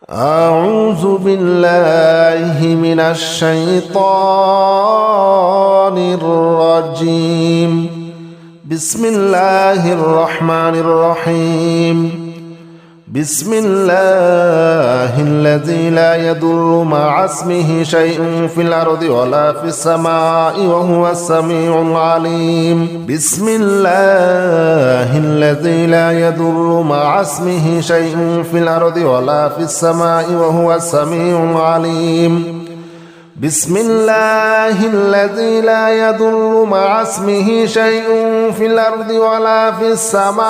أعوذ بالله من الشيطان الرجيم. بسم الله الرحمن الرحيم. بسم الله الذي لا يضر مع اسمه شيء في الأرض ولا في السماء وهو السميع العليم. بسم الله الذي لا يضر مع اسمه شيء في الأرض ولا في السماء وهو السميع العليم. بسم الله الذي لا يضر مع اسمه شيء في الأرض ولا في السماء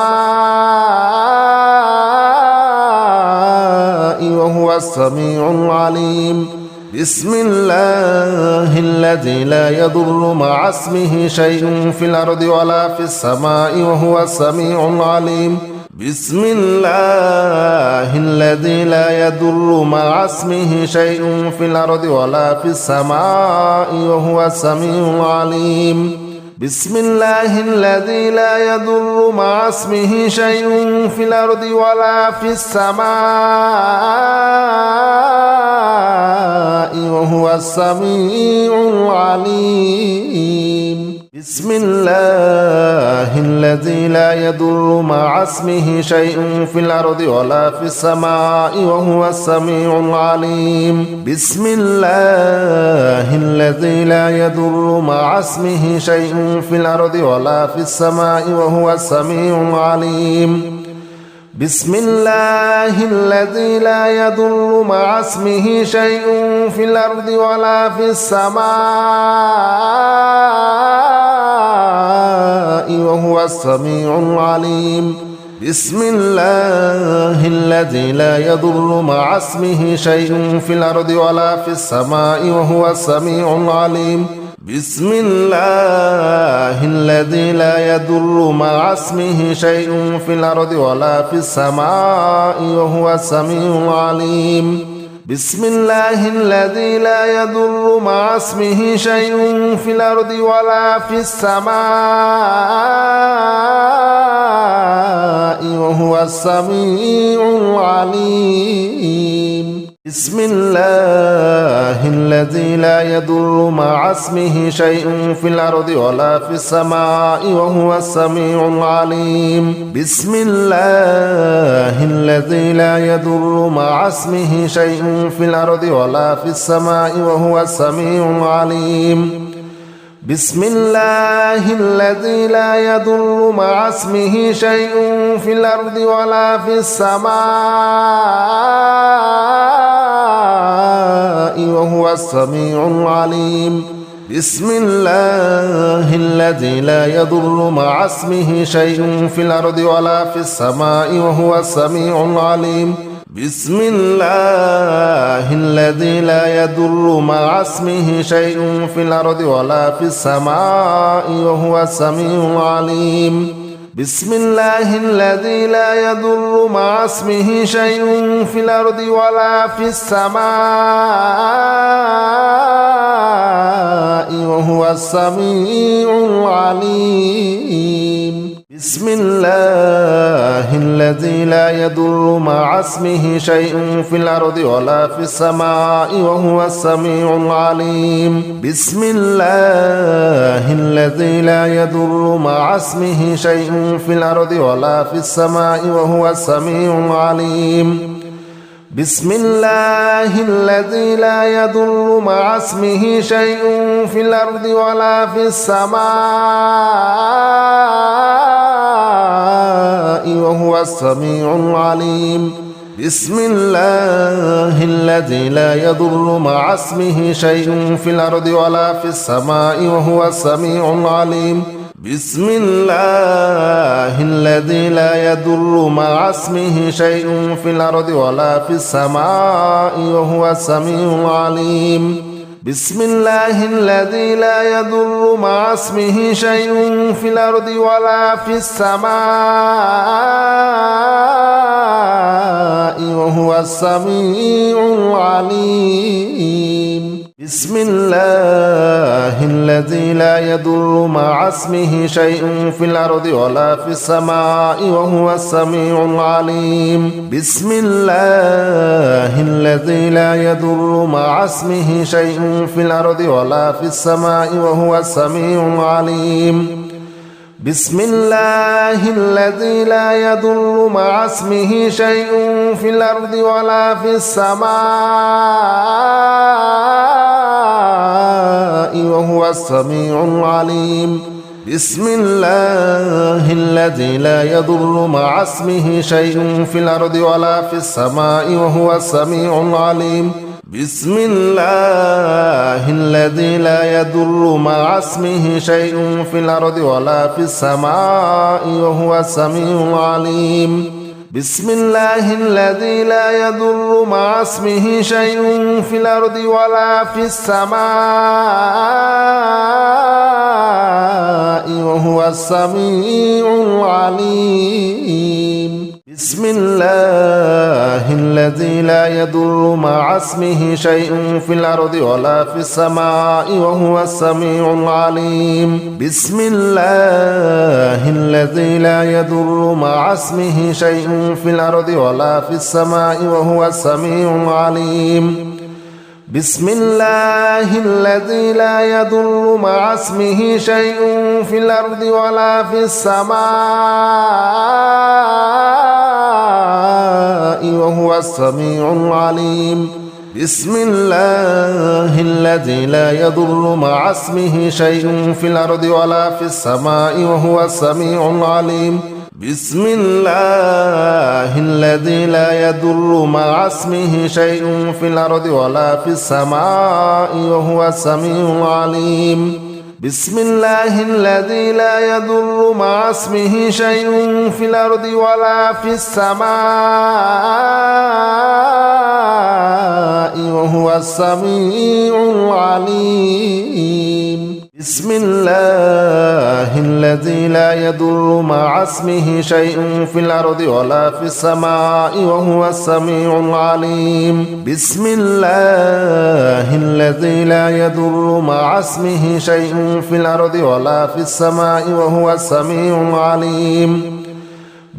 وهو السميع العليم. بسم الله الذي لا يضر مع اسمه شيء في الأرض ولا في السماء وهو السميع العليم. بسم الله الذي لا يضر مع اسمه شيء في الأرض ولا في السماء وهو السميع العليم. بسم الله الذي لا يضر مع اسمه شيء في الأرض ولا في السماء وهو السميع العليم. بسم الله الذي لا يضر مع اسمه شيء في الأرض ولا في السماء وهو السميع العليم. بسم الله الذي لا يضر مع اسمه شيء في الأرض ولا في السماء وهو السميع العليم. بسم الله الذي لا يضر مع اسمه شيء في الأرض ولا في السماء وهو السميع العليم. بسم الله الذي لا يضر مع اسمه شيء في الأرض ولا في السماء وهو السميع العليم. بسم الله الذي لا يضر مع اسمه شيء في الأرض ولا في السماء وهو السميع العليم. بسم الله الذي لا يضر مع اسمه شيء في الأرض ولا في السماء وهو السميع العليم. بسم الله الذي لا يضر مع اسمه شيء في الأرض ولا في السماء وهو السميع العليم. بسم الله الذي لا يضر مع اسمه شيء في الأرض ولا في السماء وهو السميع العليم. بسم الله الذي لا يضر مع اسمه شيء في الأرض ولا في السماء وهو السميع العليم. بسم الله الذي لا يضر مع اسمه شيء في الأرض ولا في السماء وهو السميع العليم. بسم الله الذي لا يضر مع اسمه شيء في الأرض ولا في السماء وهو السميع العليم. بسم الله الذي لا يضر مع اسمه شيء في الأرض ولا في السماء وهو السميع العليم. بسم الله الذي لا يضر مع اسمه شيء في الأرض ولا في السماء وهو السميع العليم. بسم الله الذي لا يضر مع اسمه شيء في الأرض ولا في السماء وهو السميع العليم. بسم الله الذي لا يضر مع اسمه شيء في الأرض ولا في السماء وهو السميع العليم. بسم الله الذي لا يضر مع اسمه شيء في الأرض ولا في السماء وهو السميع العليم. بسم الله الذي لا يضر مع اسمه شيء في الأرض ولا في السماء وهو السميع العليم. بسم الله الذي لا يضر مع اسمه شيء في الأرض ولا في السماء وهو السميع العليم. بسم الله الذي لا يضر مع اسمه شيء في الأرض ولا في السماء وهو السميع العليم. بسم الله الذي لا يضر مع اسمه شيء في الأرض ولا في السماء وهو السميع العليم بسم الله الذي لا يضر مع اسمه شيء في الأرض ولا في السماء وهو السميع العليم بسم الله الذي لا يضر مع اسمه شيء في الأرض ولا في السماء وهو السميع العليم بسم الله الذي لا يضر مع اسمه شيء في الأرض ولا في السماء وهو السميع العليم بسم الله الذي لا يضر مع اسمه شيء في الأرض ولا في السماء وهو السميع العليم بسم الله الذي لا يضر مع اسمه شيء في الأرض ولا في السماء وهو السميع العليم بسم الله الذي لا يضر مع اسمه شيء في الأرض ولا في السماء وهو السميع العليم بسم الله الذي لا يضر مع اسمه شيء في الأرض ولا في السماء وهو السميع العليم بسم الله الذي لا يضر مع اسمه شيء في الأرض ولا في السماء وهو السميع العليم بسم الله الذي لا يضر مع اسمه شيء في الأرض ولا في السماء وهو السميع العليم بسم الله الذي لا يضر مع اسمه شيء في الأرض ولا في السماء وهو السميع العليم بسم الله الذي لا يضر مع اسمه شيء في الأرض ولا في السماء وهو السميع العليم بسم الله الذي لا يضر مع اسمه شيء في الأرض ولا في السماء وهو السميع العليم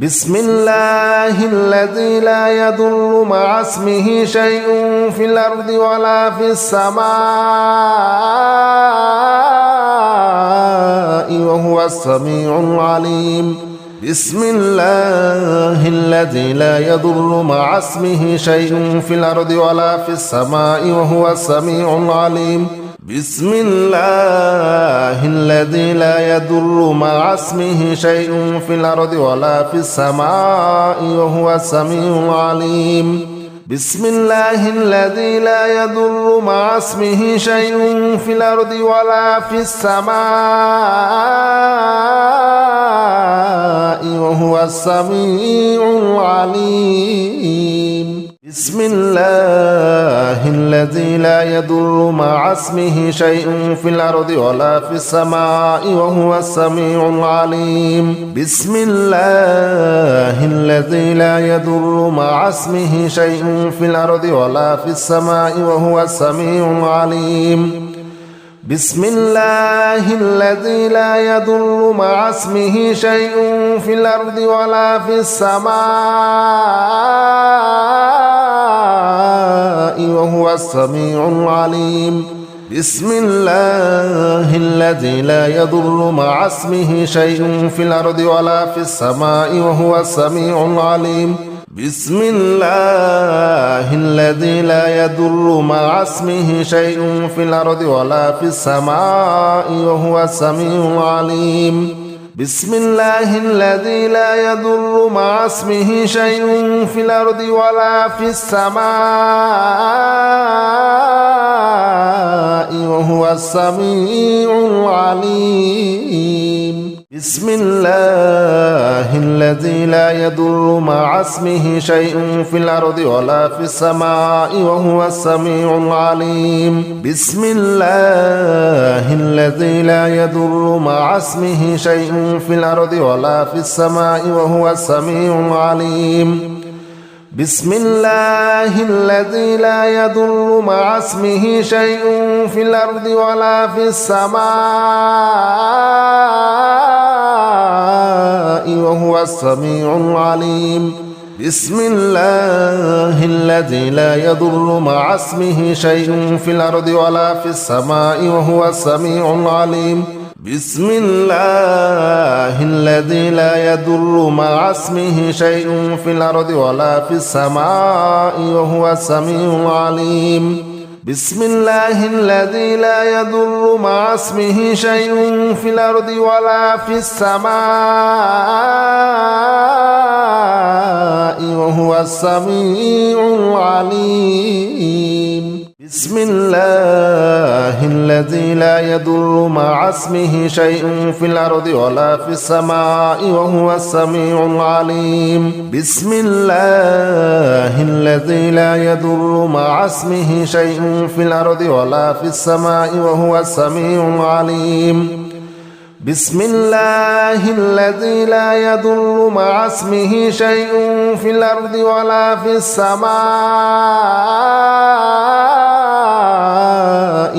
بسم الله الذي لا يضر مع اسمه شيء في الأرض ولا في السماء وهو السميع العليم بسم الله الذي لا يضر مع اسمه شيء في الأرض ولا في السماء وهو السميع العليم بسم الله الذي لا يضر مع اسمه شيء في الأرض ولا في السماء وهو السميع العليم بسم الله الذي لا يضر مع اسمه شيء في الأرض ولا في السماء وهو السميع العليم بسم الله الذي لا يضر مع اسمه شيء في الأرض ولا في السماء وهو السميع العليم بسم الله الذي لا يضر مع اسمه شيء في الأرض ولا في السماء وهو السميع العليم بسم الله الذي لا يضر مع اسمه شيء في الأرض ولا في السماء وهو السميع العليم بسم الله الذي لا يضر مع اسمه شيء في الأرض ولا في السماء وهو السميع العليم بسم الله الذي لا يضر مع اسمه شيء في الأرض ولا في السماء وهو السميع العليم بسم الله الذي لا يضر مع اسمه شيء في الأرض ولا في السماء وهو السميع العليم بسم الله الذي لا يضر مع اسمه شيء في الأرض ولا في السماء وهو السميع العليم بسم الله الذي لا يضر مع اسمه شيء في الأرض ولا في السماء وهو السميع العليم بسم الله الذي لا يضر مع اسمه شيء في الأرض ولا في السماء وهو السميع العليم بسم الله الذي لا يضر مع اسمه شيء في الأرض ولا في السماء وهو السميع العليم بسم الله الذي لا يضر مع اسمه شيء في الأرض ولا في السماء وهو السميع العليم بسم الله الذي لا يضر مع اسمه شيء في الأرض ولا في السماء وهو السميع العليم بسم الله الذي لا يضر مع اسمه شيء في الأرض ولا في السماء وهو السميع العليم بسم الله الذي لا يضر مع اسمه شيء في الأرض ولا في السماء وهو السميع العليم بسم الله الذي لا يضر مع اسمه شيء في الأرض ولا في السماء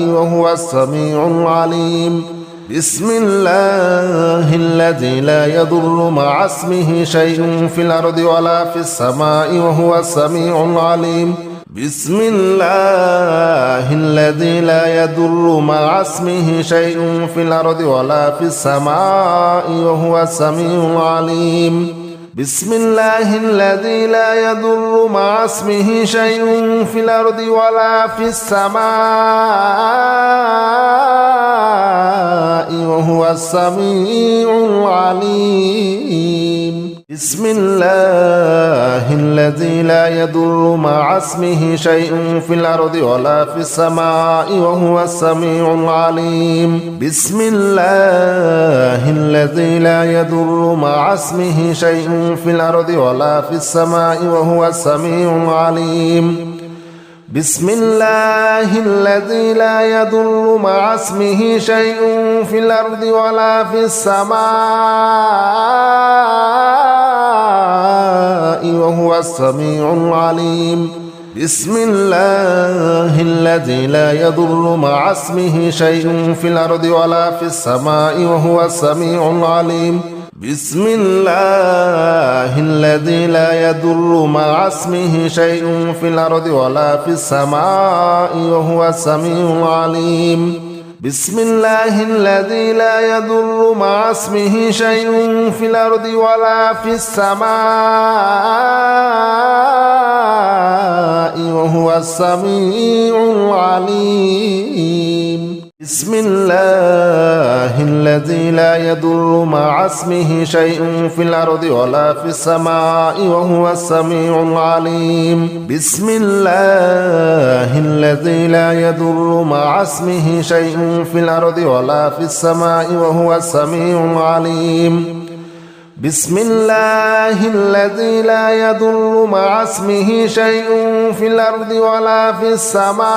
وهو السميع العليم بسم الله الذي لا يضر مع اسمه شيء في الأرض ولا في السماء وهو السميع العليم بسم الله الذي لا يضر مع اسمه شيء في الأرض ولا في السماء وهو السميع العليم بسم الله الذي لا يضر مع اسمه شيء في الأرض ولا في السماء وهو السميع العليم بسم الله الذي لا يضر مع اسمه شيء في الأرض ولا في السماء وهو السميع العليم بسم الله الذي لا يضر مع اسمه شيء في الأرض ولا في السماء وهو السميع العليم بسم الله الذي لا يضر مع اسمه شيء في الأرض ولا في السماء وهو السميع العليم بسم الله الذي لا يضر مع اسمه شيء في الأرض ولا في السماء وهو السميع العليم بسم الله الذي لا يضر مع اسمه شيء في الأرض ولا في السماء وهو السميع العليم بسم الله الذي لا يضر مع اسمه شيء في الأرض ولا في السماء وهو السميع العليم بسم الله الذي لا يضر مع اسمه شيء في الأرض ولا في السماء وهو السميع العليم بسم الله الذي لا يضر مع اسمه شيء في الأرض ولا في السماء وهو السميع العليم بسم الله الذي لا يضر مع اسمه شيء في الأرض ولا في السماء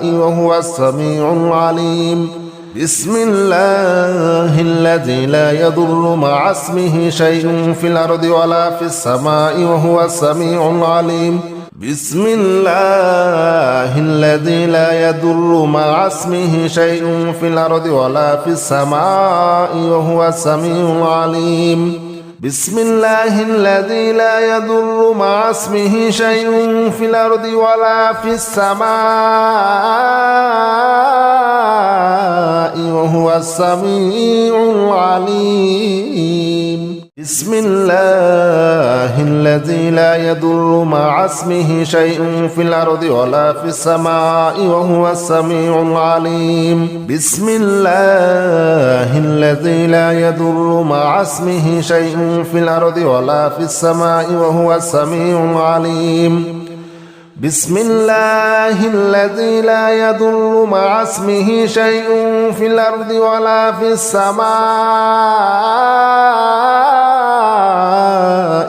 وهو السميع العليم بسم الله الذي لا يضر مع اسمه شيء في الأرض ولا في السماء وهو السميع العليم بسم الله الذي لا يضر مع اسمه شيء في الأرض ولا في السماء وهو السميع العليم بسم الله الذي لا يضر مع اسمه شيء في الأرض ولا في السماء وهو السميع العليم بسم الله الذي لا يضر مع اسمه شيء في الأرض ولا في السماء وهو السميع العليم بسم الله الذي لا يضر مع اسمه شيء في الأرض ولا في السماء وهو السميع العليم بسم الله الذي لا يضر مع اسمه شيء في الأرض ولا في السماء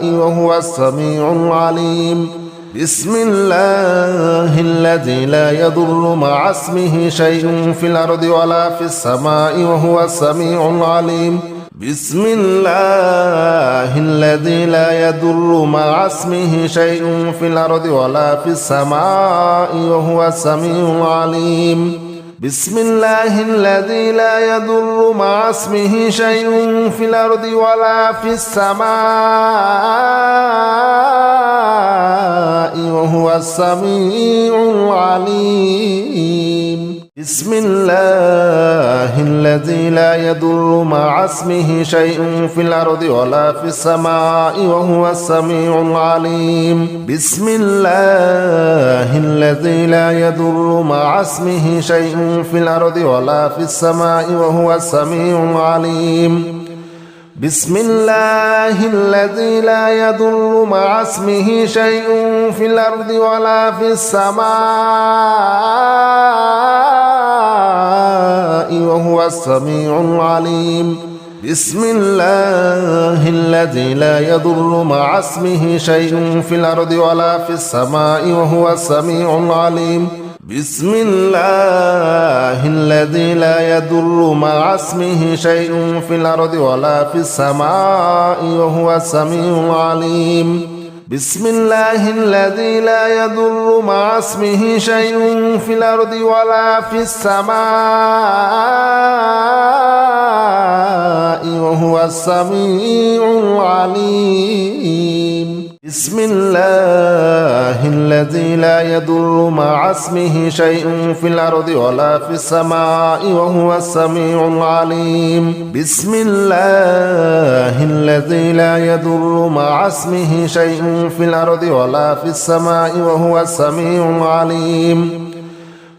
وهو السميع العليم بسم الله الذي لا يضر مع اسمه شيء في الأرض ولا في السماء وهو السميع العليم بسم الله الذي لا يضر مع اسمه شيء في الأرض ولا في السماء وهو السميع العليم بسم الله الذي لا يضر مع اسمه شيء في الأرض ولا في السماء وهو السميع العليم بسم الله الذي لا يضر مع اسمه شيء في الأرض ولا في السماء وهو السميع العليم بسم الله الذي لا يضر مع اسمه شيء في الأرض ولا في السماء وهو السميع العليم بسم الله الذي لا يضر مع اسمه شيء في الأرض ولا في السماء وهو السميع العليم بسم الله الذي لا يضر مع اسمه شيء في الأرض ولا في السماء وهو السميع العليم بسم الله الذي لا يضر مع اسمه شيء في الأرض ولا في السماء وهو السميع العليم بسم الله الذي لا يضر مع اسمه شيء في الأرض ولا في السماء وهو السميع العليم بسم الله الذي لا يضر مع اسمه شيء في الأرض ولا في السماء وهو السميع العليم بسم الله الذي لا يضر مع اسمه شيء في الأرض ولا في السماء وهو السميع العليم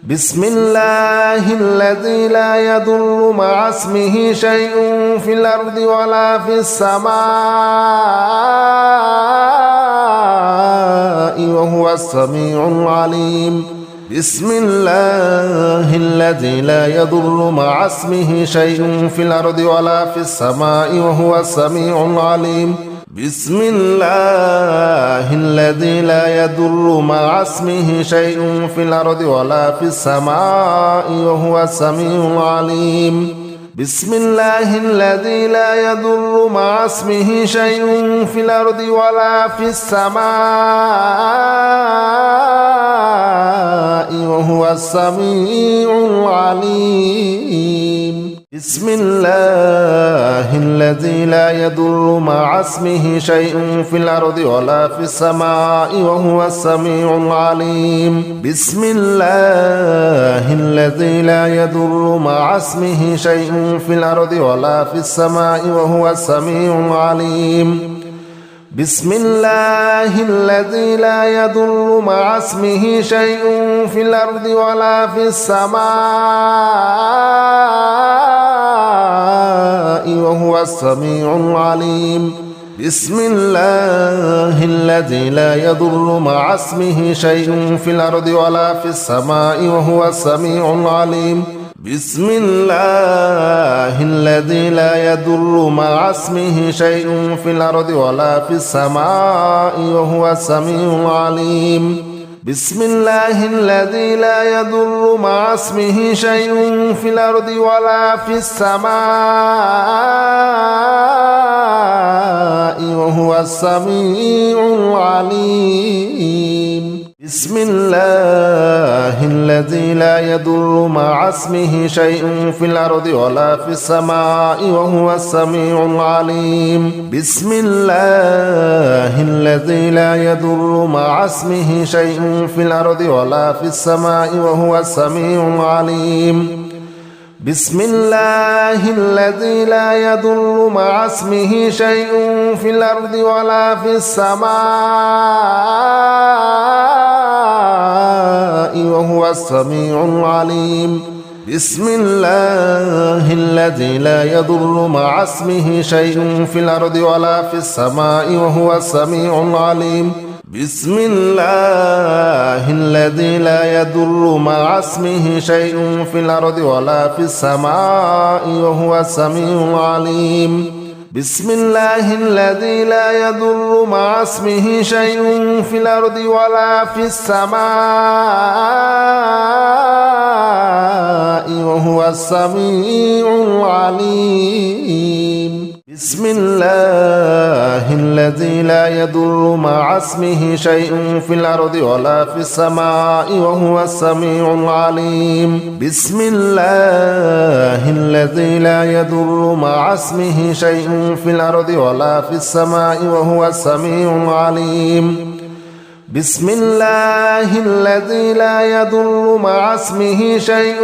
بسم الله الذي لا يضر مع اسمه شيء في الأرض ولا في السماء وهو السميع العليم بسم الله الذي لا يضر مع اسمه شيء في الأرض ولا في السماء وهو السميع العليم بسم الله الذي لا يضر مع اسمه شيء في الأرض ولا في السماء وهو السميع العليم بسم الله الذي لا يضر مع اسمه شيء في الأرض ولا في السماء وهو السميع العليم بسم الله الذي لا يضر مع اسمه شيء في الأرض ولا في السماء وهو السميع العليم بسم الله الذي لا يضر مع اسمه شيء في الأرض ولا في السماء وهو السميع العليم بسم الله الذي لا يضر مع اسمه شيء في الأرض ولا في السماء وهو السميع العليم بسم الله الذي لا يضر مع اسمه شيء في الأرض ولا في السماء وهو السميع العليم بسم الله الذي لا يضر مع اسمه شيء في الأرض ولا في السماء وهو السميع العليم بسم الله الذي لا يضر مع اسمه شيء في الأرض ولا في السماء وهو السميع العليم بسم الله الذي لا يضر مع اسمه شيء في الأرض ولا في السماء وهو السميع العليم بسم الله الذي لا يضر مع اسمه شيء في الأرض ولا في السماء وهو السميع العليم بسم الله الذي لا يضر مع اسمه شيء في الأرض ولا في السماء وهو السميع العليم بسم الله الذي لا يضر مع اسمه شيء في الأرض ولا في السماء وهو السميع العليم بسم الله الذي لا يضر مع اسمه شيء في الأرض ولا في السماء وهو السميع العليم بسم الله الذي لا يضر مع اسمه شيء في الأرض ولا في السماء وهو السميع العليم بسم الله الذي لا يضر مع اسمه شيء في الأرض ولا في السماء وهو السميع العليم بسم الله الذي لا يضر مع اسمه شيء في الأرض ولا في السماء وهو السميع العليم بسم الله الذي لا يضر مع اسمه شيء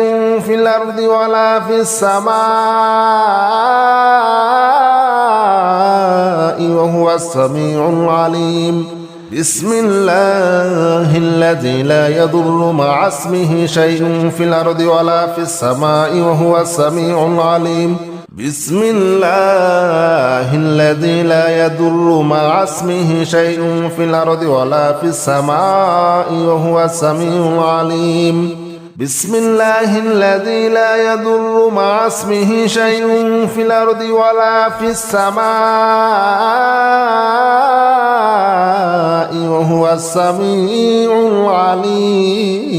في الأرض ولا في السماء وهو السميع العليم بسم الله الذي لا يضر مع اسمه شيء في الأرض ولا في السماء وهو السميع العليم بسم الله الذي لا يضر مع اسمه شيء في الأرض ولا في السماء وهو السميع العليم بسم الله الذي لا يضر مع اسمه شيء في الأرض ولا في السماء وهو السميع العليم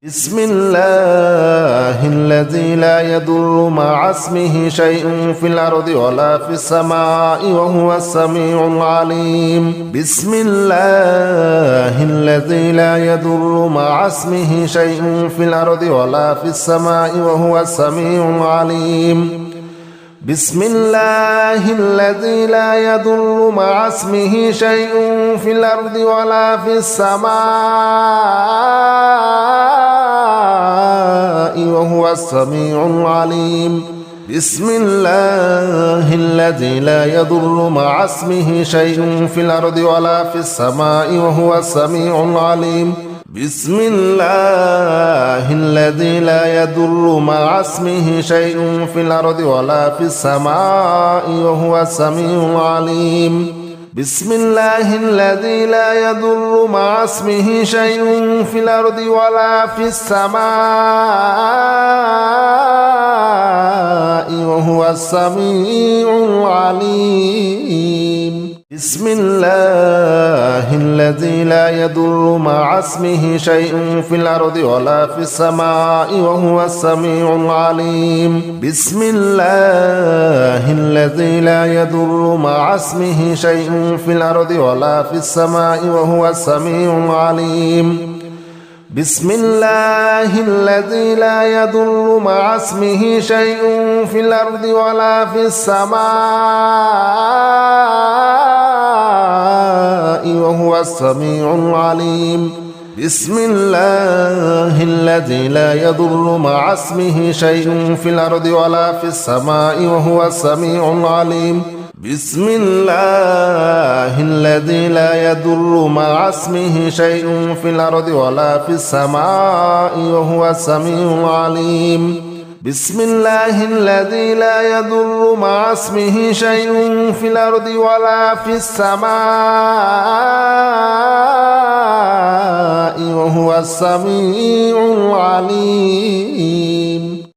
بسم الله الذي لا يضر مع اسمه شيء في الأرض ولا في السماء وهو السميع العليم بسم الله الذي لا يضر مع اسمه شيء في الأرض ولا في السماء وهو السميع العليم بسم الله الذي لا يضر مع اسمه شيء في الأرض ولا في السماء وهو السميع العليم بسم الله الذي لا يضر مع اسمه شيء في الأرض ولا في السماء وهو السميع العليم بسم الله الذي لا يضر مع اسمه شيء في الأرض ولا في السماء وهو السميع العليم بسم الله الذي لا يضر مع اسمه شيء في الأرض ولا في السماء وهو السميع العليم بسم الله الذي لا يضر مع اسمه شيء في الأرض ولا في السماء وهو السميع العليم بسم الله الذي لا يضر مع اسمه شيء في الأرض ولا في السماء وهو السميع العليم بسم الله الذي لا يضر مع اسمه شيء في الأرض ولا في السماء وهو السميع العليم بسم الله الذي لا يضر مع اسمه شيء في الأرض ولا في السماء وهو السميع العليم بسم الله الذي لا يضر مع اسمه شيء في الأرض ولا في السماء وهو السميع العليم بسم الله الذي لا يضر مع اسمه شيء في الأرض ولا في السماء وهو السميع العليم